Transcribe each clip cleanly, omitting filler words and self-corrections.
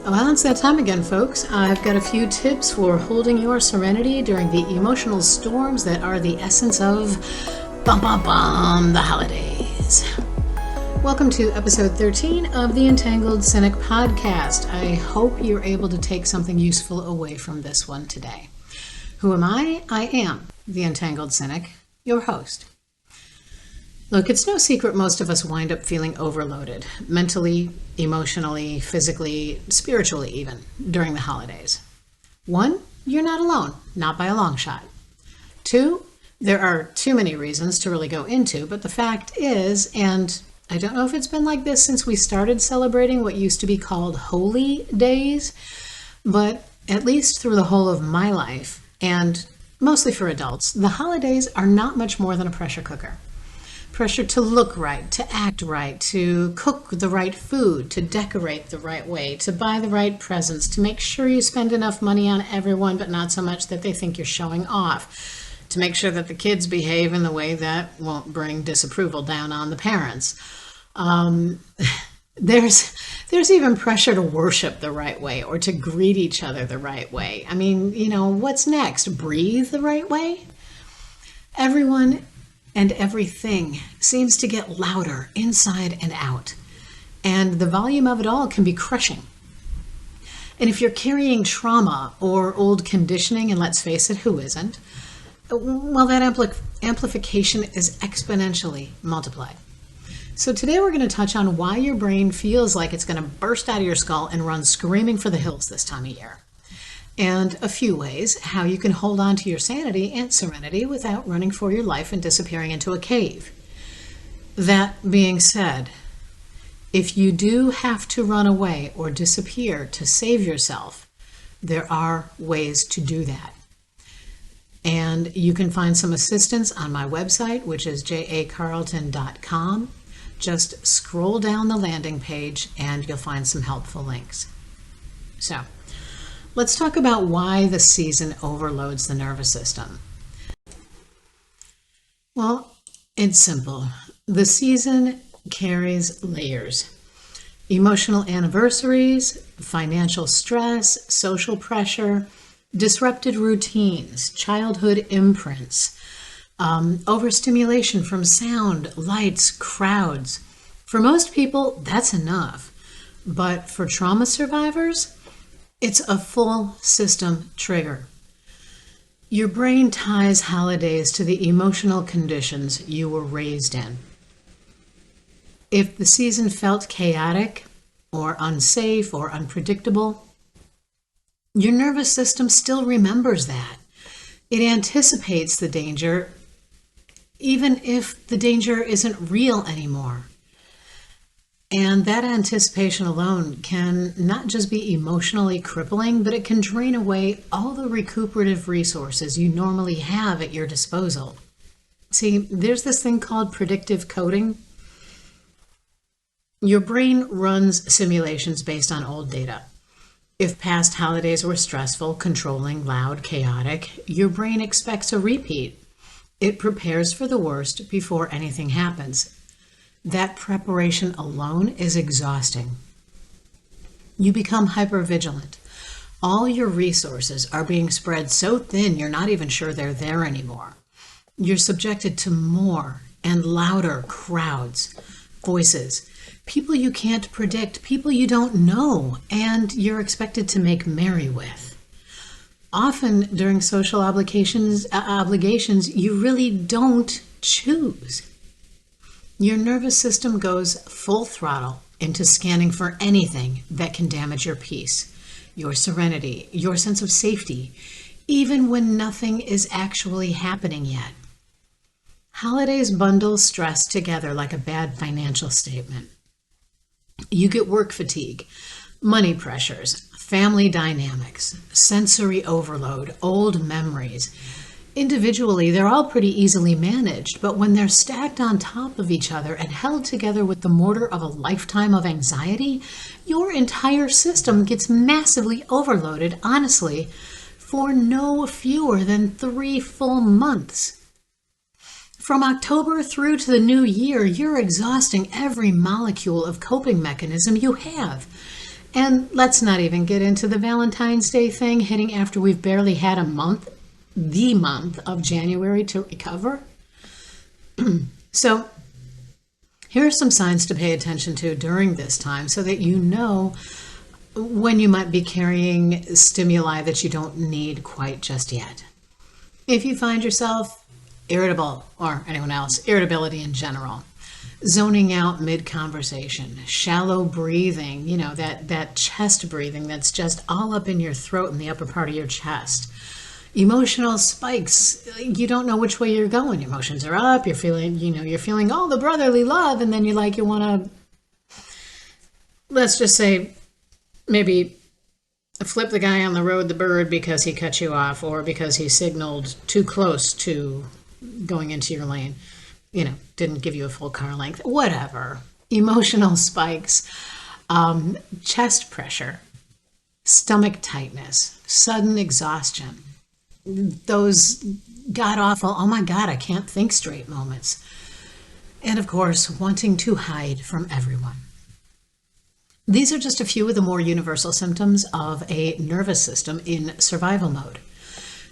Well, it's that time again, folks. I've got a few tips for holding your serenity during the emotional storms that are the essence of the holidays. Welcome to episode 13 of the Entangled Cynic podcast. I hope you're able to take something useful away from this one today. Who am I? I am the Entangled Cynic, your host. Look, it's no secret most of us wind up feeling overloaded, mentally, emotionally, physically, spiritually even, during the holidays. 1, you're not alone, not by a long shot. 2, there are too many reasons to really go into, but the fact is, and I don't know if it's been like this since we started celebrating what used to be called holy days, but at least through the whole of my life, and mostly for adults, the holidays are not much more than a pressure cooker. Pressure to look right, to act right, to cook the right food, to decorate the right way, to buy the right presents, to make sure you spend enough money on everyone, but not so much that they think you're showing off, to make sure that the kids behave in the way that won't bring disapproval down on the parents. There's even pressure to worship the right way or to greet each other the right way. I mean, what's next? Breathe the right way? Everyone and everything seems to get louder inside and out, and the volume of it all can be crushing. And if you're carrying trauma or old conditioning, and let's face it, who isn't? Well, that amplification is exponentially multiplied. So today we're going to touch on why your brain feels like it's going to burst out of your skull and run screaming for the hills this time of year. And a few ways how you can hold on to your sanity and serenity without running for your life and disappearing into a cave. That being said, if you do have to run away or disappear to save yourself, there are ways to do that. And you can find some assistance on my website, which is jacarlton.com. Just scroll down the landing page and you'll find some helpful links. So, let's talk about why the season overloads the nervous system. Well, it's simple. The season carries layers. Emotional anniversaries, financial stress, social pressure, disrupted routines, childhood imprints, overstimulation from sound, lights, crowds. For most people, that's enough. But for trauma survivors, it's a full system trigger. Your brain ties holidays to the emotional conditions you were raised in. If the season felt chaotic or unsafe or unpredictable, your nervous system still remembers that. It anticipates the danger, even if the danger isn't real anymore. And that anticipation alone can not just be emotionally crippling, but it can drain away all the recuperative resources you normally have at your disposal. See, there's this thing called predictive coding. Your brain runs simulations based on old data. If past holidays were stressful, controlling, loud, chaotic, your brain expects a repeat. It prepares for the worst before anything happens. That preparation alone is exhausting. You become hypervigilant. All your resources are being spread so thin you're not even sure they're there anymore. You're subjected to more and louder crowds, voices, people you can't predict, people you don't know, and you're expected to make merry with. Often during social obligations, you really don't choose. Your nervous system goes full throttle into scanning for anything that can damage your peace, your serenity, your sense of safety, even when nothing is actually happening yet. Holidays bundle stress together like a bad financial statement. You get work fatigue, money pressures, family dynamics, sensory overload, old memories. Individually, they're all pretty easily managed, but when they're stacked on top of each other and held together with the mortar of a lifetime of anxiety, your entire system gets massively overloaded, honestly, for no fewer than 3 full months. From October through to the new year, you're exhausting every molecule of coping mechanism you have. And let's not even get into the Valentine's Day thing hitting after we've barely had the month of January to recover. So here are some signs to pay attention to during this time so that you know when you might be carrying stimuli that you don't need quite just yet. If you find yourself irritable, or anyone else, irritability in general, zoning out mid-conversation, shallow breathing, that chest breathing that's just all up in your throat and the upper part of your chest. Emotional spikes, you don't know which way you're going. Your emotions are up, you're feeling all the brotherly love, and then you want to, let's just say, maybe flip the guy on the road the bird because he cut you off or because he signaled too close to going into your lane. Didn't give you a full car length, whatever. Emotional spikes, chest pressure, stomach tightness, sudden exhaustion, those god-awful, oh my God, I can't think straight moments. And of course, wanting to hide from everyone. These are just a few of the more universal symptoms of a nervous system in survival mode.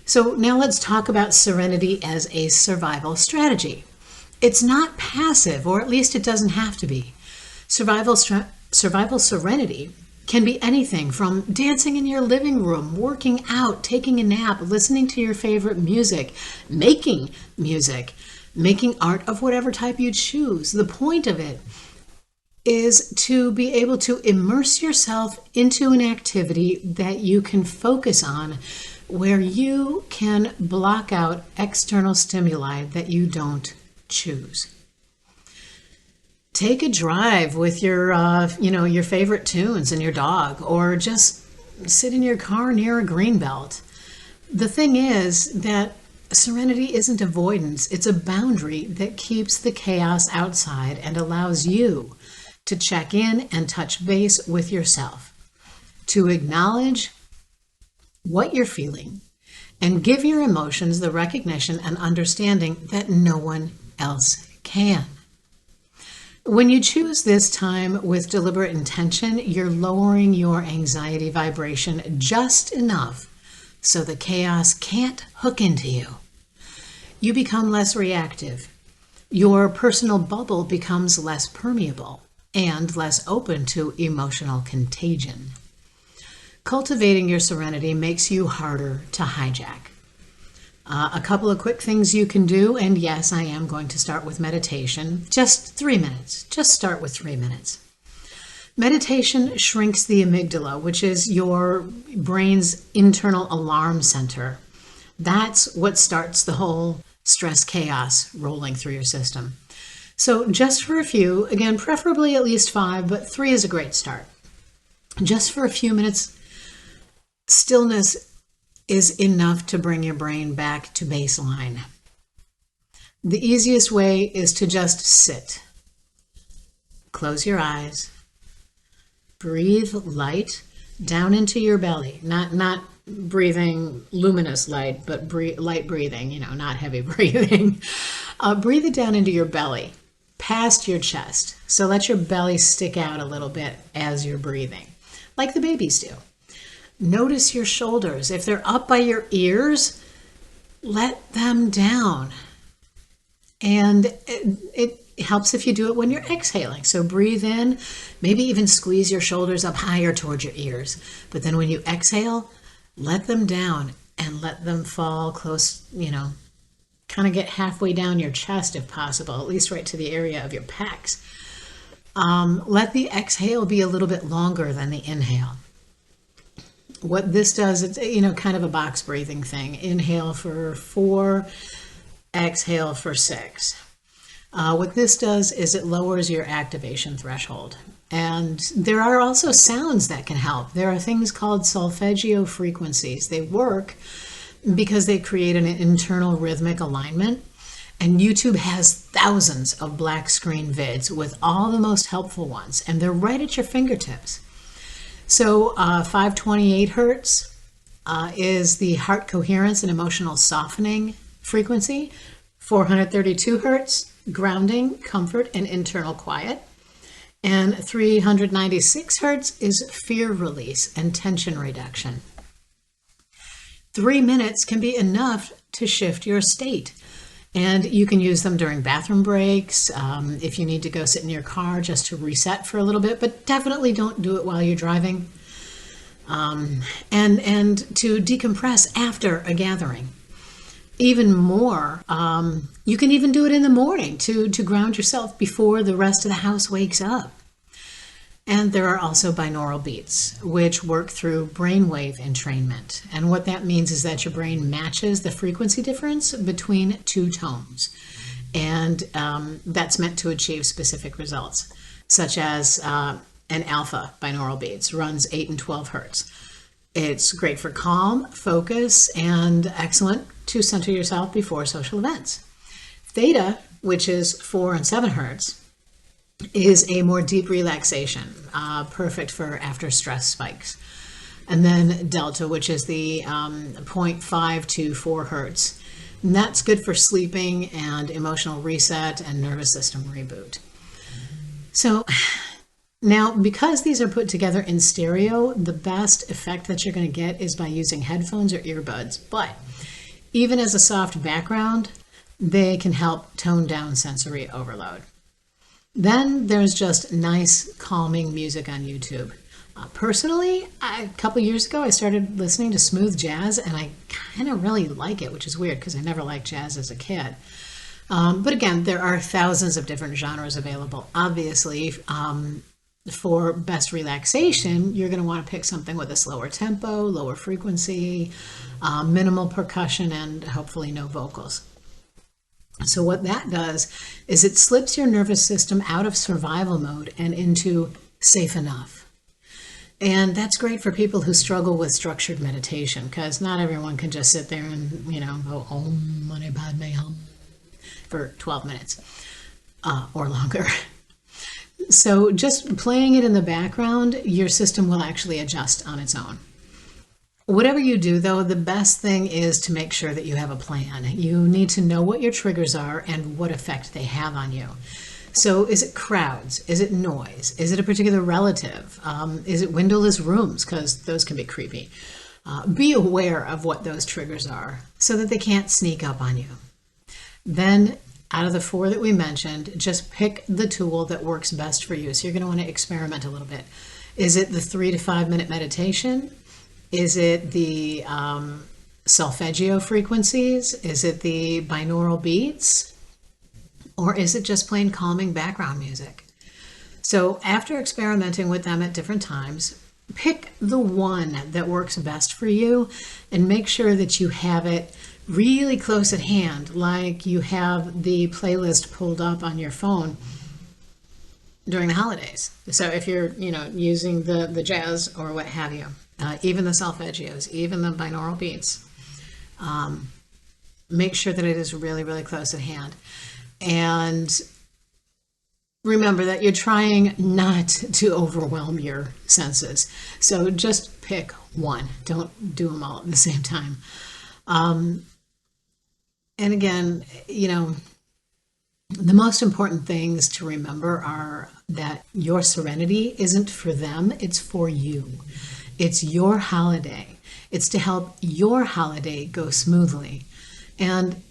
So now let's talk about serenity as a survival strategy. It's not passive, or at least it doesn't have to be. Survival serenity can be anything from dancing in your living room, working out, taking a nap, listening to your favorite music, making music, making art of whatever type you choose. The point of it is to be able to immerse yourself into an activity that you can focus on, where you can block out external stimuli that you don't choose. Take a drive with your favorite tunes and your dog, or just sit in your car near a greenbelt. The thing is that serenity isn't avoidance, it's a boundary that keeps the chaos outside and allows you to check in and touch base with yourself, to acknowledge what you're feeling and give your emotions the recognition and understanding that no one else can. When you choose this time with deliberate intention, you're lowering your anxiety vibration just enough so the chaos can't hook into you. You become less reactive. Your personal bubble becomes less permeable and less open to emotional contagion. Cultivating your serenity makes you harder to hijack. A couple of quick things you can do, and yes, I am going to start with meditation. Just 3 minutes. Just start with 3 minutes. Meditation shrinks the amygdala, which is your brain's internal alarm center. That's what starts the whole stress chaos rolling through your system. So just for a few, again, preferably at least 5, but 3 is a great start. Just for a few minutes, stillness is enough to bring your brain back to baseline. The easiest way is to just sit. Close your eyes. Breathe light down into your belly. Not breathing luminous light, but light breathing, not heavy breathing. Breathe it down into your belly, past your chest. So let your belly stick out a little bit as you're breathing, like the babies do. Notice your shoulders. If they're up by your ears, let them down. And it helps if you do it when you're exhaling. So breathe in, maybe even squeeze your shoulders up higher towards your ears. But then when you exhale, let them down and let them fall close, kind of get halfway down your chest if possible, at least right to the area of your pecs. Let the exhale be a little bit longer than the inhale. What this does, it's kind of a box breathing thing. Inhale for 4, exhale for 6. What this does is it lowers your activation threshold. And there are also sounds that can help. There are things called solfeggio frequencies. They work because they create an internal rhythmic alignment. And YouTube has thousands of black screen vids with all the most helpful ones, and they're right at your fingertips. So 528 hertz is the heart coherence and emotional softening frequency. 432 hertz, grounding, comfort, and internal quiet. And 396 hertz is fear release and tension reduction. 3 minutes can be enough to shift your state. And you can use them during bathroom breaks, if you need to go sit in your car just to reset for a little bit, but definitely don't do it while you're driving. And to decompress after a gathering. Even more, you can even do it in the morning to ground yourself before the rest of the house wakes up. And there are also binaural beats, which work through brainwave entrainment. And what that means is that your brain matches the frequency difference between two tones. And that's meant to achieve specific results, such as an alpha binaural beats runs 8 and 12 hertz. It's great for calm, focus, and excellent to center yourself before social events. Theta, which is 4 and 7 hertz, is a more deep relaxation, perfect for after stress spikes. And then delta, which is the 0.5 to 4 hertz. And that's good for sleeping and emotional reset and nervous system reboot. So now, because these are put together in stereo, the best effect that you're going to get is by using headphones or earbuds. But even as a soft background, they can help tone down sensory overload. Then there's just nice, calming music on YouTube. Personally, a couple years ago, I started listening to smooth jazz, and I kind of really like it, which is weird because I never liked jazz as a kid. But again, there are thousands of different genres available. Obviously, for best relaxation, you're going to want to pick something with a slower tempo, lower frequency, minimal percussion, and hopefully no vocals. So what that does is it slips your nervous system out of survival mode and into safe enough. And that's great for people who struggle with structured meditation, because not everyone can just sit there and, go Om Mani Padme Hum for 12 minutes or longer. So just playing it in the background, your system will actually adjust on its own. Whatever you do, though, the best thing is to make sure that you have a plan. You need to know what your triggers are and what effect they have on you. So is it crowds? Is it noise? Is it a particular relative? Is it windowless rooms? Because those can be creepy. Be aware of what those triggers are so that they can't sneak up on you. Then, out of the 4 that we mentioned, just pick the tool that works best for you. So you're going to want to experiment a little bit. Is it the 3 to 5 minute meditation? Is it the solfeggio frequencies? Is it the binaural beats? Or is it just plain calming background music? So after experimenting with them at different times, pick the one that works best for you and make sure that you have it really close at hand, like you have the playlist pulled up on your phone during the holidays. So if you're, using the jazz or what have you, even the solfeggios, even the binaural beats, make sure that it is really, really close at hand. And remember that you're trying not to overwhelm your senses. So just pick one. Don't do them all at the same time. And again, the most important things to remember are that your serenity isn't for them, it's for you. It's your holiday. It's to help your holiday go smoothly. And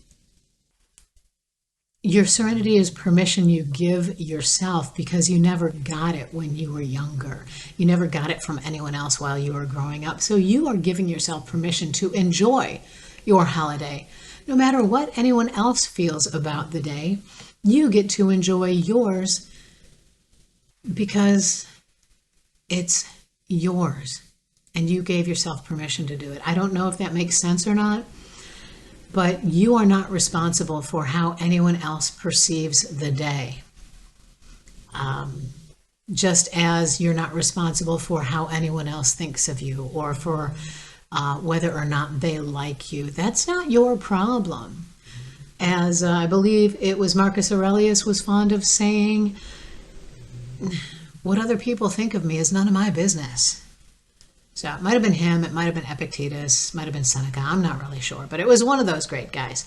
your serenity is permission you give yourself because you never got it when you were younger. You never got it from anyone else while you were growing up. So you are giving yourself permission to enjoy your holiday. No matter what anyone else feels about the day, you get to enjoy yours because it's yours and you gave yourself permission to do it. I don't know if that makes sense or not, but you are not responsible for how anyone else perceives the day. Just as you're not responsible for how anyone else thinks of you or for whether or not they like you. That's not your problem. As I believe it was Marcus Aurelius was fond of saying, what other people think of me is none of my business. So it might have been him, it might have been Epictetus, might have been Seneca, I'm not really sure, but it was one of those great guys.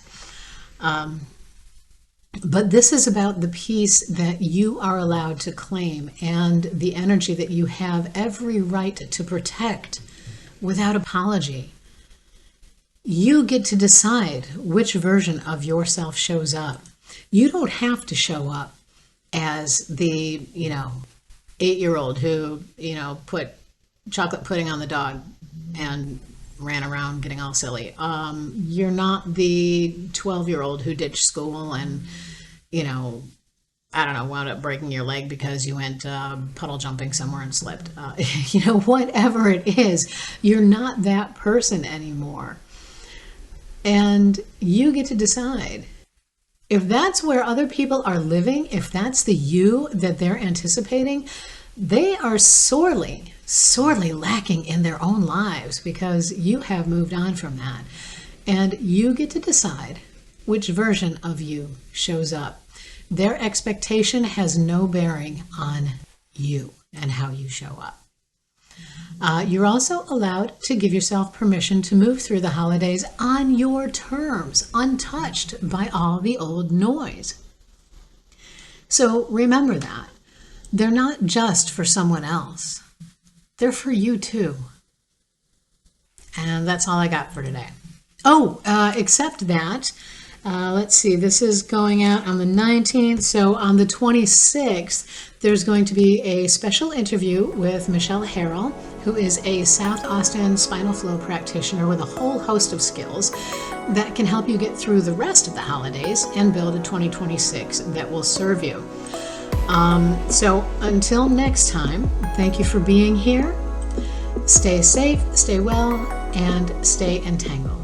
But this is about the peace that you are allowed to claim and the energy that you have every right to protect without apology. You get to decide which version of yourself shows up. You don't have to show up as the, 8-year-old who, put chocolate pudding on the dog and ran around getting all silly. You're not the 12-year-old who ditched school and, wound up breaking your leg because you went puddle jumping somewhere and slipped. Whatever it is, you're not that person anymore. And you get to decide. If that's where other people are living, if that's the you that they're anticipating, they are sorely, sorely lacking in their own lives because you have moved on from that. And you get to decide which version of you shows up. Their expectation has no bearing on you and how you show up. You're also allowed to give yourself permission to move through the holidays on your terms, untouched by all the old noise. So remember that. They're not just for someone else. They're for you too. And that's all I got for today. Except that, let's see, this is going out on the 19th. So on the 26th, there's going to be a special interview with Michelle Harrell, who is a South Austin spinal flow practitioner with a whole host of skills that can help you get through the rest of the holidays and build a 2026 that will serve you. So until next time, thank you for being here. Stay safe, stay well, and stay entangled.